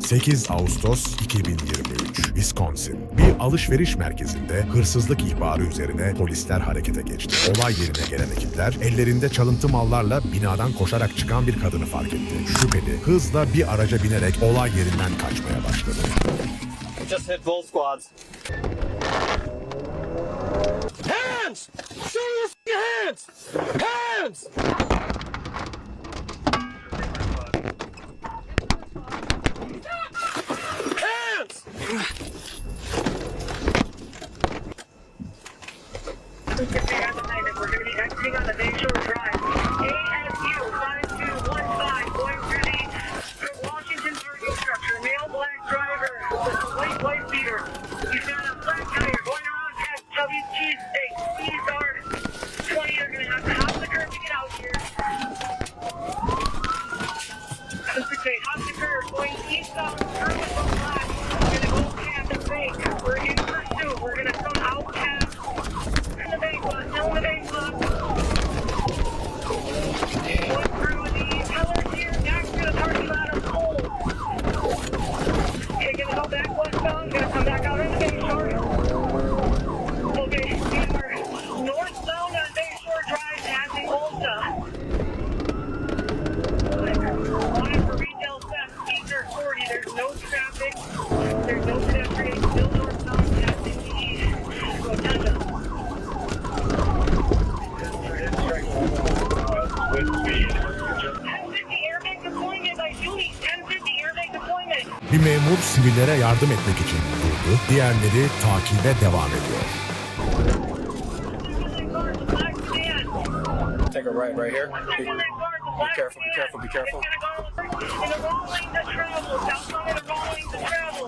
8 Ağustos 2023, Wisconsin. Bir alışveriş merkezinde hırsızlık ihbarı üzerine polisler harekete geçti. Olay yerine gelen ekipler ellerinde çalıntı mallarla binadan koşarak çıkan bir kadını fark etti. Şüpheli hızla bir araca binerek olay yerinden kaçmaya başladı. Just hit both squads. Hands! Show your hands! Hands! Hands! We're going to be exiting on the Bayshore Drive. ASU 5215 going through the Washington parking structure. Male black driver with a white beater. He's got a flat tire going around past W Cheesesteak. These are 20. You're going to have to hop the curb to get out here. Hop the curb going eastbound. Curb is on black. We're going to go past the bank. We're in pursuit. We're going to come out past the bank lot. Still in the bank lot. Going through the pillars here. Back to the parking lot of Kohl. Okay, going to go back westbound. Going to come back out on the Bayshore. Okay, we are northbound on Bayshore Drive passing Ulta. Wanted for retail theft. These are 40. There's no traffic. There's no pedestrians. Still northbound passing the rotunda. 1050 airbag deployment. I do need 1050 airbag deployment. Bir memur sivillere yardım etmek için durdu. Diğerleri takibe devam ediyor. Take a right here. Be careful, be careful, be careful. In the wrong lanes of travel. Southbound in the wrong lanes of travel.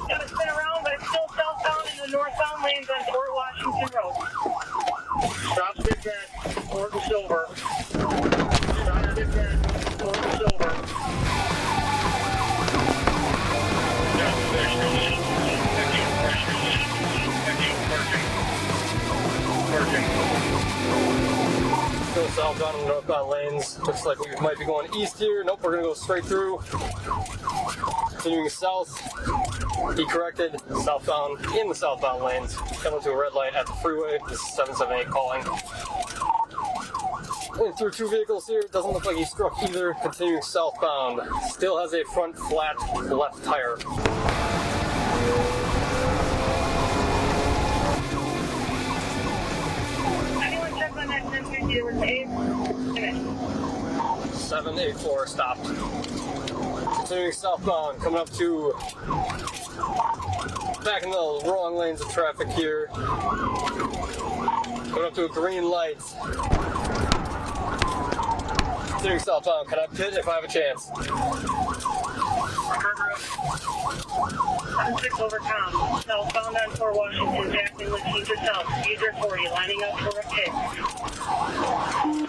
Gotta spin around, but it's still southbound in the northbound lanes on Fort Washington Road. Stop big red, Fort and Silver. Stop big red, Fort and Silver. Go southbound and northbound lanes. Looks like we might be going east here. Nope, we're gonna go straight through. Continuing south. He corrected. Southbound in the southbound lanes. Coming to a red light at the freeway. This is 778 calling. Went through two vehicles here. Doesn't look like he struck either. Continuing southbound. Still has a front flat left tire. Anyone check on that 1050? There was 784 stopped. Continuing southbound, coming up to back in the wrong lanes of traffic here. Coming up to a green light. Continuing southbound, can I pit if I have a chance? 6 over Tom. Southbound on Fort Washington, passing with Teacher South. User 40, lining up for a pit.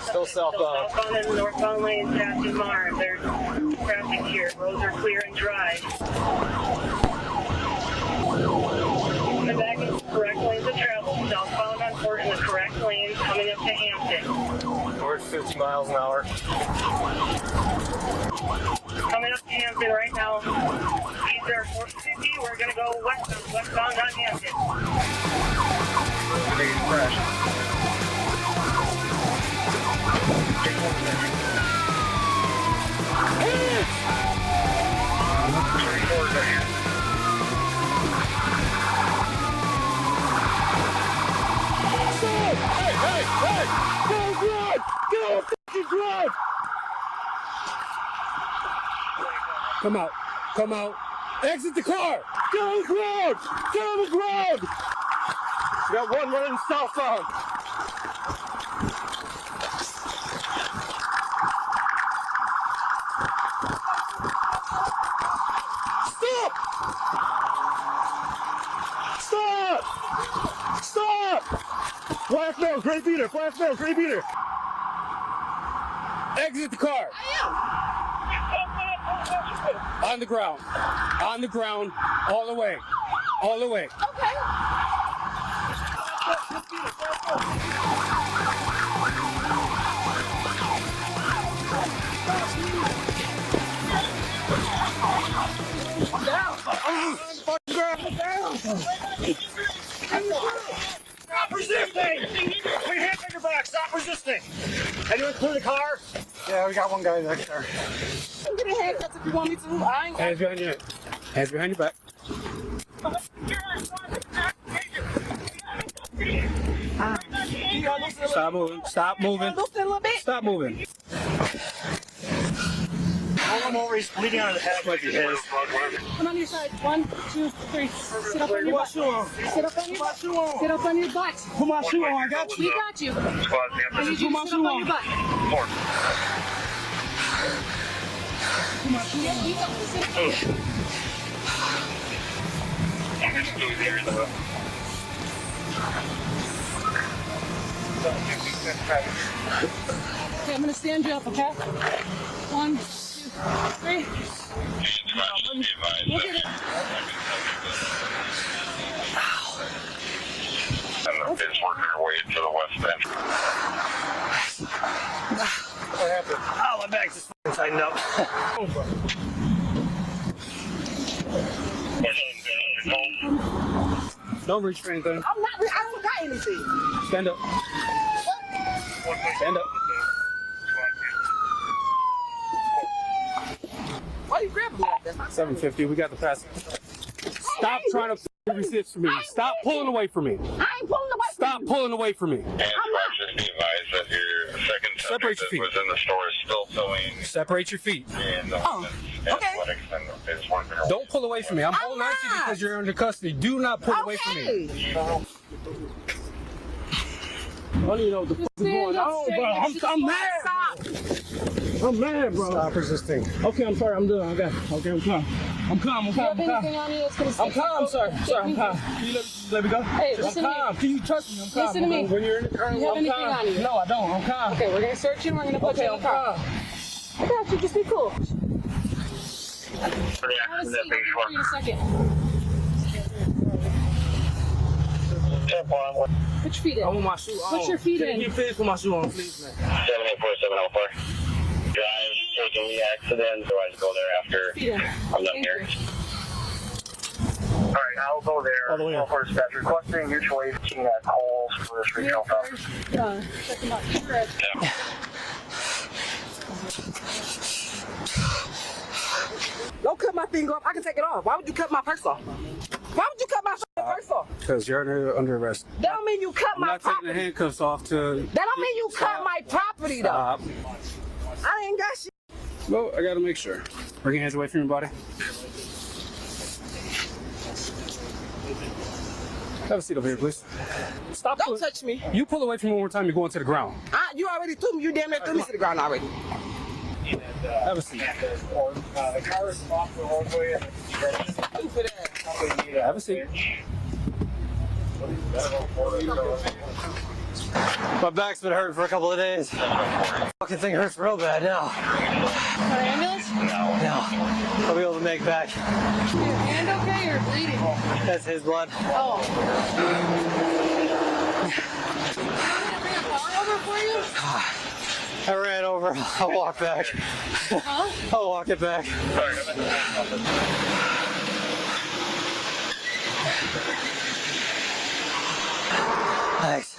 Still southbound. Southbound in the northbound lanes, passing Mars. There's traffic here. Roads are clear and dry. Coming back in the correct lanes of travel. Southbound on Fort in the correct lanes, coming up to Hampton. We're at 50 miles an hour. Coming up to Hampton right now. These are 450. We're going to go westbound on Hampton. Crash. Hey! Go drive! Go f***ing drive! Come out. Exit the car! Get on the ground! Get on the ground! We got one running southbound. Stop! Black male, gray beater. Exit the car. On the ground, all the way. Okay. Stop resisting! Put your hands on your back. Stop resisting. Anyone clear the car? Yeah, we got one guy next there. I'm getting handcuffs if you want me to. I ain't Hands behind your back. Stop moving. Stop moving. loosen a little bit. Stop moving. Hold him over. He's bleeding out of the head. Like he is. Come on your side. 1, 2, 3. Sit up on your butt. Sit up on your butt. Sit up on your butt. Put my shoe on. I got you. We got you. I need you to sit up on your butt. Yeah, you got to sit. Okay, I'm gonna stand you up, okay? 1, 2, 3. Look at it. And the kids working their way to the west end. What happened? Oh, my back's just f***ing tightened up. Don't reach for anything. I'm not. I don't got anything. Stand up. Stand up. Why you grabbing me like that? 750. We got the pass. Stop trying to resist from me. Stop pulling away from me. I ain't pulling away. Stop pulling away from me. And just be advised that your second Separate subject your that feet. was in the store is still filling Separate your feet. in okay. athletics and is working their way. Don't pull away from me. I'm holding on to you because you're under custody. Do not pull away from me. Okay. I don't even know what the f*** is going on, bro. I'm mad. Stop. I'm mad, bro. Stop resisting. Okay, I'm sorry. I'm done. Okay, I'm calm. I'm calm. Do you have anything on you that's gonna I'm calm, sir. Sir, I'm calm. Can you let me go? Hey, I'm listen to me. calm. Can you trust me? I'm calm. Listen to me. When you're in the car, Do you have I'm anything calm. on you? No, I don't. I'm calm. Okay, we're gonna search you and we're gonna put Okay, you in I'm the car. calm. I got you. Just be cool. For the I want to accident see at you Bayshore. in a second. Put your feet in. I want my shoe on. Put your feet Can in. you please put my shoe on, please, man? 784-704. Drive taking the accident, otherwise go there after Feet in. I'm done Thank here. you. Alright, I'll go there. All the way up. For dispatch requesting mutual aid team at Kohl for this regional stuff. Check them out. You're right. Don't cut my finger off. I can take it off. Why would you cut my purse off? Why would you cut my purse off? Because you're under arrest. That don't mean you cut I'm my not taking the property. handcuffs off to That don't mean you cut my property though. stop. I ain't got shit. Well, I gotta make sure. Bring your hands away from your body. Have a seat over here, please. Stop. Don't touch me. You pull away from me one more time, you're going to the ground. You already threw me. You damn near threw me to the ground already. Have a seat. The car is off the roadway. Stupid ass. Have a seat. My back's been hurting for a couple of days. Fucking thing hurts real bad now. Ambulance? No. I'll be able to make back. Is your hand okay or bleeding? That's his blood. Oh. You want me to bring a car over for you? I ran over. I'll walk back. Huh? I'll walk it back. Thanks.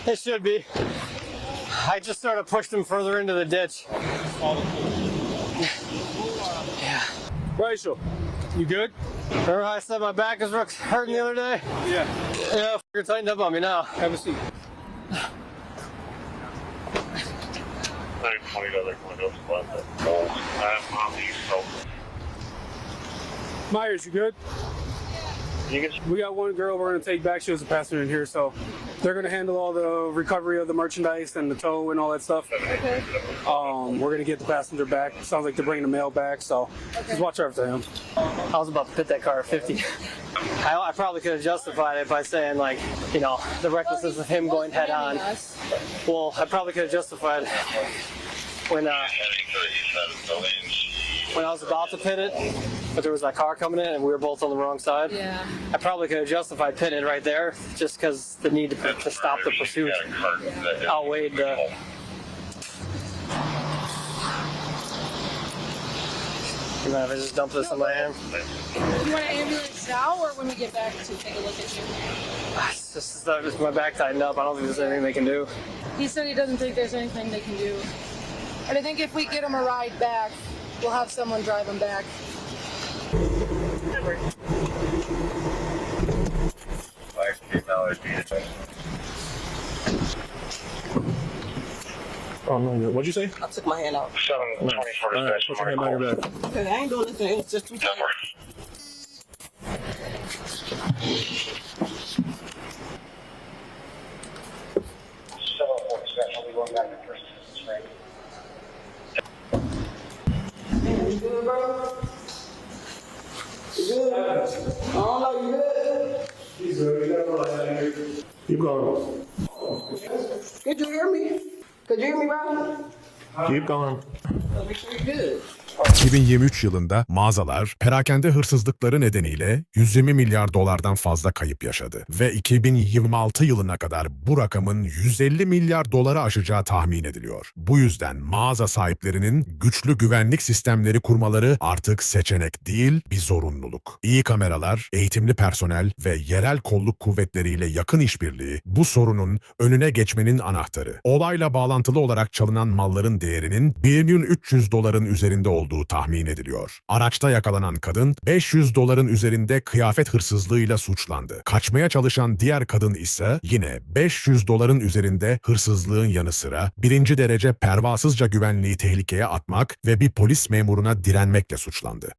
It should be. I just sort of pushed him further into the ditch. Yeah. Rachel, you good? Remember how I said my back was hurting the other day? Yeah. Yeah, you're tightened up on me now. Have a seat. Myers, you good? We got one girl we're going to take back. She was a passenger in here, so they're going to handle all the recovery of the merchandise and the tow and all that stuff. Okay. We're going to get the passenger back. Sounds like they're bringing the mail back, so just watch out for him. I was about to pit that car at 50. I probably could have justified it by saying, like, you know, the recklessness of him going head on. Well, I probably could have justified when I was about to pit it. but there was that car coming in and we were both on the wrong side. Yeah. I probably could have justified pinning it right there just because the need to stop the pursuit outweighed the. You mind if I just dump this in my hand? You want an ambulance now or when we get back to take a look at you? It's my back tightened up. I don't think there's anything they can do. He said he doesn't think there's anything they can do. And I think if we get him a ride back, we'll have someone drive him back. Oh no, what'd you say? I took my hand out. 724 All right, put your hand behind your back. Okay, I ain't doing anything. It was just too tight. You good, bro? You good? I don't know, you good? Keep going. Could you hear me? Could you hear me, bro? Keep going. Make sure you're good. 2023 yılında mağazalar perakende hırsızlıkları nedeniyle 120 milyar dolardan fazla kayıp yaşadı ve 2026 yılına kadar bu rakamın 150 milyar doları aşacağı tahmin ediliyor. Bu yüzden mağaza sahiplerinin güçlü güvenlik sistemleri kurmaları artık seçenek değil, bir zorunluluk. İyi kameralar, eğitimli personel ve yerel kolluk kuvvetleriyle yakın işbirliği bu sorunun önüne geçmenin anahtarı. Olayla bağlantılı olarak çalınan malların değerinin 1.300 doların üzerinde olduğu tahmin ediliyor. Araçta yakalanan kadın 500 doların üzerinde kıyafet hırsızlığıyla suçlandı. Kaçmaya çalışan diğer kadın ise yine 500 doların üzerinde hırsızlığın yanı sıra 1. derece pervasızca güvenliği tehlikeye atmak ve bir polis memuruna direnmekle suçlandı.